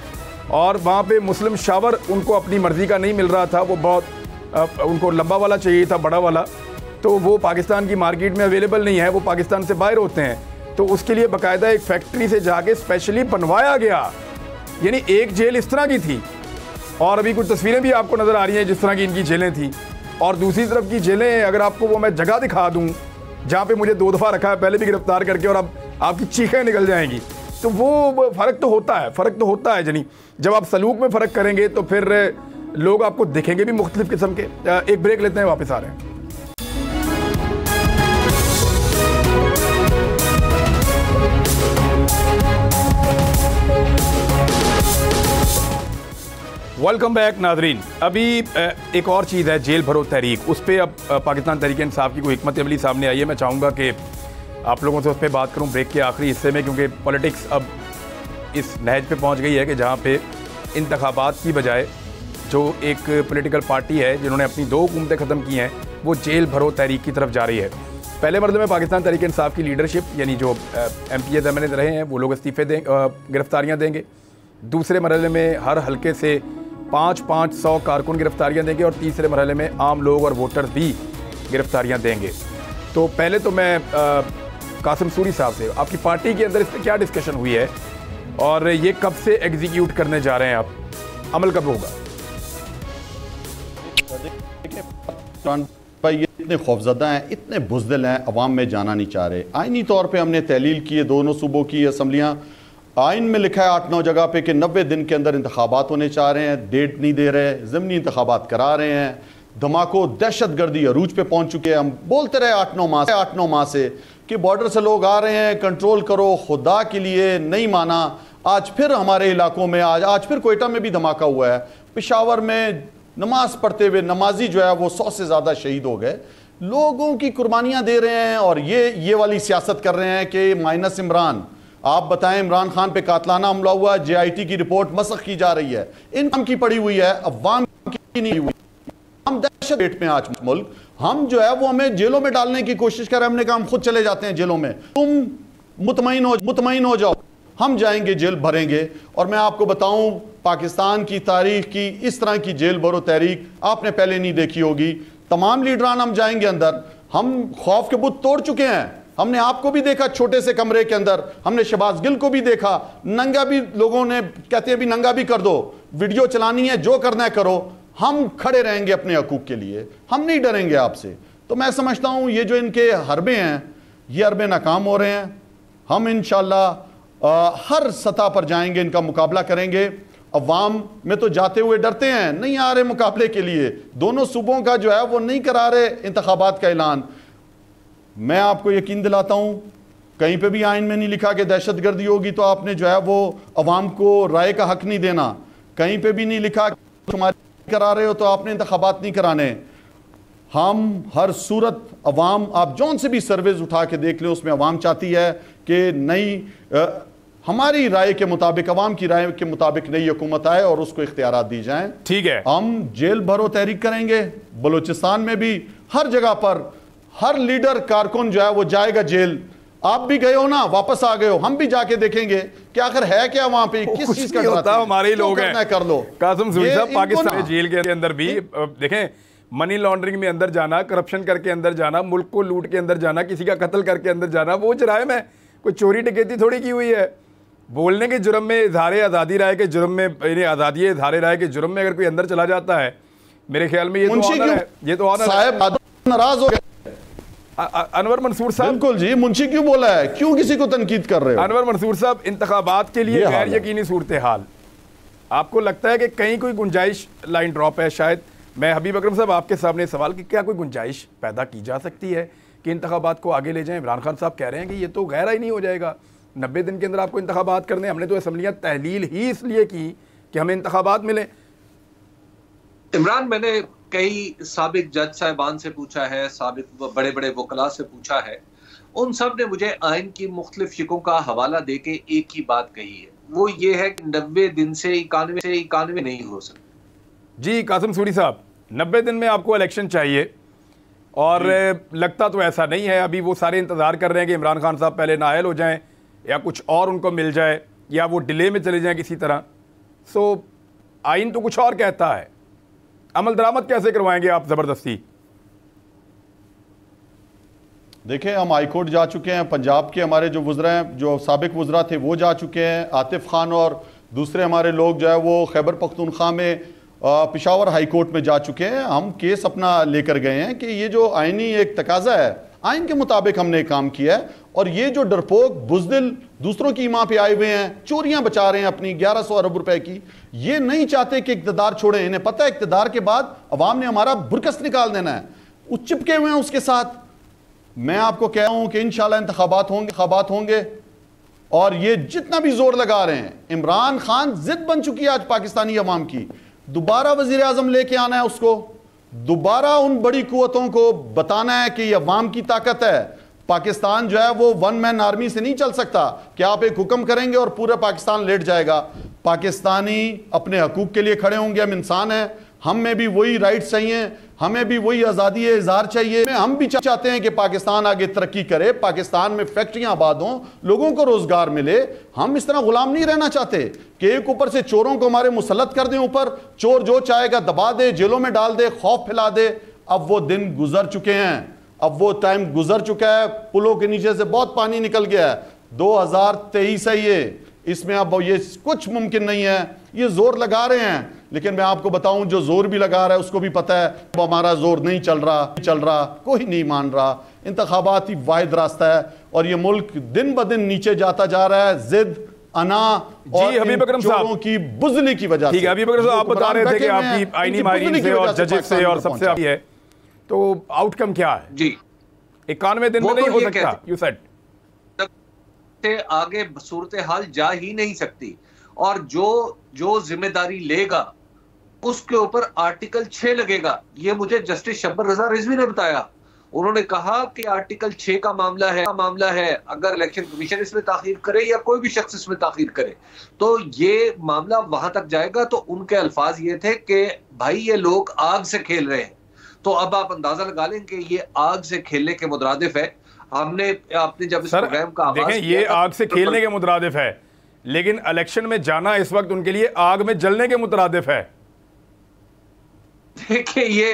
और वहाँ पे मुस्लिम शावर उनको अपनी मर्ज़ी का नहीं मिल रहा था, वो बहुत उनको लंबा वाला चाहिए था, बड़ा वाला, तो वो पाकिस्तान की मार्केट में अवेलेबल नहीं है, वो पाकिस्तान से बाहर होते हैं। तो उसके लिए बाकायदा एक फैक्ट्री से जाके स्पेशली बनवाया गया। यानी एक जेल इस तरह की थी, और अभी कुछ तस्वीरें भी आपको नज़र आ रही हैं जिस तरह की इनकी जेलें थी। और दूसरी तरफ की जेलें, अगर आपको वो मैं जगह दिखा दूँ जहाँ पे मुझे 2 दफ़ा रखा है पहले भी गिरफ्तार करके, और अब आपकी चीखें निकल जाएंगी। तो वो फ़र्क तो होता है, फ़र्क तो होता है। जनी जब आप सलूक में फ़र्क करेंगे तो फिर लोग आपको दिखेंगे भी मुख्तलिफ किस्म के। एक ब्रेक लेते हैं, वापस आ रहे हैं। वेलकम बैक नाजरीन। अभी एक और चीज़ है, जेल भरो तहरीक। उस पर अब पाकिस्तान तहरीक इंसाफ की कोई हिकमत अमली सामने आई है। मैं चाहूँगा कि आप लोगों से उस पर बात करूँ ब्रेक के आखिरी हिस्से में, क्योंकि पॉलिटिक्स अब इस नहज पे पहुँच गई है कि जहाँ पे इंतखाबात की बजाय जो एक पॉलिटिकल पार्टी है जिन्होंने अपनी 2 हुकूमतें ख़त्म की हैं, वो जेल भरो तहरीक की तरफ जा रही है। पहले मरतबे में पाकिस्तान तहरीक इंसाफ की लीडरशिप, यानी जो MPs MNAs रहे हैं, वो लोग इस्तीफ़े गिरफ्तारियाँ देंगे। दूसरे मरहले में हर हल्के से 500 कारकुन गिरफ्तारियाँ देंगे, और तीसरे मरहले में आम लोग और वोटर्स भी गिरफ्तारियाँ देंगे। तो पहले तो मैं कासिम सूरी साहब से, आपकी पार्टी के अंदर इस पर क्या डिस्कशन हुई है, और ये कब से एग्जीक्यूट करने जा रहे हैं आप, अमल कब होगा? भाई ये इतने खौफजदा हैं, इतने बुज़दिल हैं, अवाम में जाना नहीं चाह रहे। आइनी तौर पे हमने तहलील की है, दोनों सूबों की असम्बलियाँ, आइन में लिखा है 8-9 जगह पे कि 90 दिन के अंदर इंतखाबात होने चाह रहे हैं, डेट नहीं दे रहे, ज़मीनी इंतखाबात करा रहे हैं। धमाको दहशतगर्दी अरूज पे पहुंच चुके हैं। हम बोलते रहे 8-9 माह से कि बॉर्डर से लोग आ रहे हैं, कंट्रोल करो, खुदा के लिए नहीं माना। आज फिर हमारे इलाकों में आज फिर कोयटा में भी धमाका हुआ है। पेशावर में नमाज पढ़ते हुए नमाजी जो है वो 100 से ज़्यादा शहीद हो गए। लोगों की कुर्बानियाँ दे रहे हैं, और ये वाली सियासत कर रहे हैं कि माइनस इमरान। आप बताएं, इमरान खान पे कातलाना हमला हुआ, JIT की रिपोर्ट मसख की जा रही है, इनकम की पड़ी हुई है, अवाम की नहीं हुई। हम दहशत पेट में आज मुल्क, हम जो है वो हमें जेलों में डालने की कोशिश कर रहे हैं। हमने कहा हम खुद चले जाते हैं जेलों में, तुम मुतमईन हो जाओ, हम जाएंगे जेल भरेंगे। और मैं आपको बताऊं, पाकिस्तान की तारीख की इस तरह की जेल भरो तहरीक आपने पहले नहीं देखी होगी। तमाम लीडरान हम जाएंगे अंदर, हम खौफ के बुत तोड़ चुके हैं। हमने आपको भी देखा छोटे से कमरे के अंदर, हमने शहबाज गिल को भी देखा, नंगा भी लोगों ने कहते हैं भी नंगा भी कर दो, वीडियो चलानी है, जो करना है करो, हम खड़े रहेंगे अपने हकूक के लिए, हम नहीं डरेंगे आपसे। तो मैं समझता हूं ये जो इनके हरबे हैं, ये हरबे नाकाम हो रहे हैं। हम इंशाल्लाह हर सतह पर जाएंगे, इनका मुकाबला करेंगे। अवाम में तो जाते हुए डरते हैं, नहीं आ रहे मुकाबले के लिए। दोनों सूबों का जो है वो नहीं करा रहे इंतखाबात का ऐलान। मैं आपको यकीन दिलाता हूं, कहीं पे भी आइन में नहीं लिखा कि दहशतगर्दी होगी तो आपने जो है वो अवाम को राय का हक नहीं देना। कहीं पे भी नहीं लिखा कि तुम्हारी करा रहे हो तो आपने इंतखाबात नहीं कराने। हम हर सूरत अवाम, आप जौन से भी सर्वेज उठा के देख लें, उसमें अवाम चाहती है कि नई हमारी राय के मुताबिक, अवाम की राय के मुताबिक नई हुकूमत आए और उसको इख्तियारात दी जाएं। ठीक है, हम जेल भरो तहरीक करेंगे। बलूचिस्तान में भी हर जगह पर हर लीडर कारकुन जो है वो जाएगा जेल। आप भी गए हो ना, वापस आ गए हो, हम भी जाके देखेंगे कि आखिर है क्या वहां पे, किस चीज का होता है। हमारे ही लोग हैं, कर लो। कासिम सूरी साहब, पाकिस्तान जेल के अंदर भी देखें, मनी लॉन्ड्रिंग में अंदर जाना, करप्शन करके अंदर जाना, मुल्क को लूट के अंदर जाना, किसी का कत्ल करके अंदर जाना, वो जुर्म है। कोई चोरी डकैती थोड़ी की हुई है। बोलने के जुर्म में, इजहार आज़ादी राय के जुर्म में, आज़ादी इजहार राय के जुर्म में अगर कोई अंदर चला जाता है, मेरे ख्याल में ये तो ऑनर है। ये तो ऑनर है। नाराज हो गए अनवर मंसूर साहब। बिल्कुल जी, मुंशी क्यों बोला है? क्यों किसी को तनकीद कर रहे हो? अनवर मंसूर साहब, इंतखाबात के लिए गैर यकीनी सूरत हाल, आपको लगता है कि कहीं कोई गुंजाइश लाइन ड्रॉप है? शायद मैं हबीब अकरम साहब आपके सामने सवाल कि क्या कोई गुंजाइश पैदा की जा सकती है कि इंतखाबात को आगे ले जाएं? इमरान खान साहब कह रहे हैं कि ये तो गैर ही नहीं हो जाएगा, 90 दिन के अंदर आपको इंतखाबात करने। हमने तो असम्बलियाँ तहलील ही इसलिए की कि हमें इंतखाबात मिले। इमरान, मैंने कई साबिक जज साहिबान से पूछा है, साबिक बड़े बड़े वकला से पूछा है, उन सब ने मुझे आइन की मुख्तलिफ शिकों का हवाला दे के एक ही बात कही है, वो ये है कि 90 दिन से 91 नहीं हो सकता। जी कासिम सूरी साहब, 90 दिन में आपको इलेक्शन चाहिए और लगता तो ऐसा नहीं है। अभी वो सारे इंतज़ार कर रहे हैं कि इमरान खान साहब पहले नाअहल हो जाएं या कुछ और उनको मिल जाए या वो डिले में चले जाएं किसी तरह। सो आइन तो कुछ और कहता है, अमल दरामद कैसे करवाएंगे आप ज़बरदस्ती? देखिए, हम हाई कोर्ट जा चुके हैं, पंजाब के हमारे जो वुज़रा हैं, जो साबिक वुज़रा थे वो जा चुके हैं, आतिफ खान और दूसरे हमारे लोग जो है वो खैबर पख्तूनख्वा में पेशावर हाई कोर्ट में जा चुके हैं। हम केस अपना लेकर गए हैं कि ये जो आइनी एक तकाजा है, आइन के मुताबिक हमने काम किया है। और ये जो डरपोक बुज़दिल दूसरों की ईमा पे आए हुए हैं, चोरियां बचा रहे हैं अपनी 1100 अरब रुपए की, ये नहीं चाहते कि इक़्तिदार छोड़ें। इन्हें पता है इक़्तिदार के बाद अवाम ने हमारा बुरकस निकाल देना है, वो चिपके हुए हैं उसके साथ। मैं आपको कह रहा हूं कि इंशाल्लाह इंतखाबात होंगे और ये जितना भी जोर लगा रहे हैं, इमरान खान जिद बन चुकी है आज पाकिस्तानी अवाम की, दोबारा वजीर आजम लेके आना है उसको, दोबारा उन बड़ी कुव्वतों को बताना है कि ये अवाम की ताकत है। पाकिस्तान जो है वो वन मैन आर्मी से नहीं चल सकता कि आप एक हुक्म करेंगे और पूरा पाकिस्तान लेट जाएगा। पाकिस्तानी अपने हकूक के लिए खड़े होंगे। हम इंसान हैं, हम में भी वही राइट्स चाहिए, हमें भी वही आज़ादी इज़हार चाहिए। हम भी चाहते हैं कि पाकिस्तान आगे तरक्की करे, पाकिस्तान में फैक्ट्रियां आबाद हों, लोगों को रोजगार मिले। हम इस तरह गुलाम नहीं रहना चाहते कि एक ऊपर से चोरों को हमारे मुसल्लत कर दें, ऊपर चोर जो चाहेगा दबा दे, जेलों में डाल दे, खौफ फैला दे। अब वो दिन गुजर चुके हैं, अब वो टाइम गुजर चुका है। पुलों के नीचे से बहुत पानी निकल गया है। 2023 है ये, इसमें अब ये कुछ मुमकिन नहीं है। ये जोर लगा रहे हैं, लेकिन मैं आपको बताऊं जो जोर भी लगा रहा है उसको भी पता है हमारा जोर नहीं चल रहा, कोई नहीं मान रहा। इंतखाबात ही वाहिद रास्ता है और ये मुल्क दिन ब दिन नीचे जाता जा रहा है, जिद, अना और हबीब अकरम साहब की बुज़दिली की वजह से। हबीब अकरम साहब आप बता रहे थे कि आपकी आईनी माहिरीन से और जजेस से और सबसे आप है, तो आउटकम क्या है? जी 91 दिन में नहीं हो सकता, यू सेड। से आगे सूरत हाल जा ही नहीं सकती और जो जिम्मेदारी लेगा उसके ऊपर आर्टिकल 6 लगेगा। ये मुझे जस्टिस शब्बर रजा रिजवी ने बताया। उन्होंने कहा कि आर्टिकल 6 का मामला है, अगर इलेक्शन कमीशन इसमें ताखीर करे या कोई भी शख्स इसमें ताखीर करे तो ये मामला वहां तक जाएगा। तो उनके अल्फाज ये थे कि भाई ये लोग आग से खेल रहे हैं। तो अब आप अंदाजा लगा लें कि ये आग से खेलने के मुतरादिफ है। आपने जब इस प्रोग्राम का आगाज देखें, ये आग से खेलने के मुतरादिफ है, लेकिन इलेक्शन में जाना इस वक्त उनके लिए आग में जलने के मुतरादिफ है। देखिए,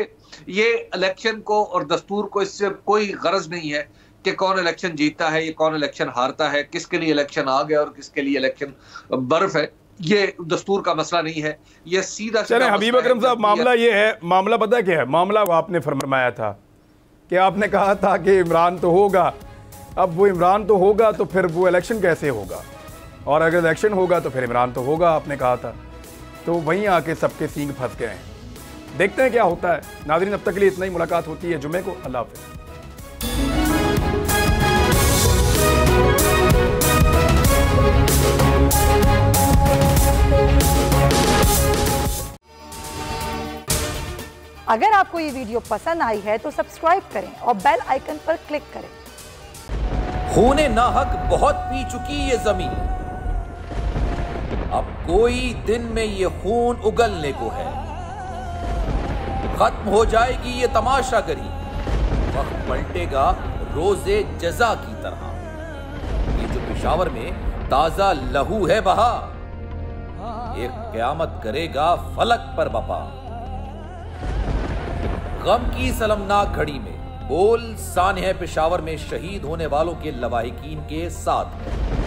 ये इलेक्शन को और दस्तूर को इससे कोई गरज नहीं है कि कौन इलेक्शन जीतता है, ये कौन इलेक्शन हारता है, किसके लिए इलेक्शन आ गया और किसके लिए इलेक्शन बर्फ है। ये दस्तूर का मसला नहीं है, ये सीधा चलें हबीब अकरम साहब, मामला ये है, मामला पता क्या है? मामला आपने फरमाया था कि आपने कहा था कि इमरान तो होगा। अब वो इमरान तो होगा तो फिर वो इलेक्शन कैसे होगा, और अगर इलेक्शन होगा तो फिर इमरान तो होगा, आपने कहा था। तो वहीं आके सबके सींग फंस गए हैं। देखते हैं क्या होता है। नाज़रीन, अब तक के लिए इतना ही। मुलाकात होती है जुमे को। अल्लाह हाफ़िज़। अगर आपको ये वीडियो पसंद आई है तो सब्सक्राइब करें और बेल आइकन पर क्लिक करें। खूने नाहक बहुत पी चुकी ये जमीन, अब कोई दिन में ये खून उगलने को है। खत्म हो जाएगी ये तमाशागरी, वक्त पलटेगा रोजे जजा की तरह। ये जो पेशावर में ताजा लहू है बहा, एक क़यामत करेगा फलक पर बपा। गम की सलमनाक घड़ी में बोल सान्य पेशावर में शहीद होने वालों के लवाहिकीन के साथ है।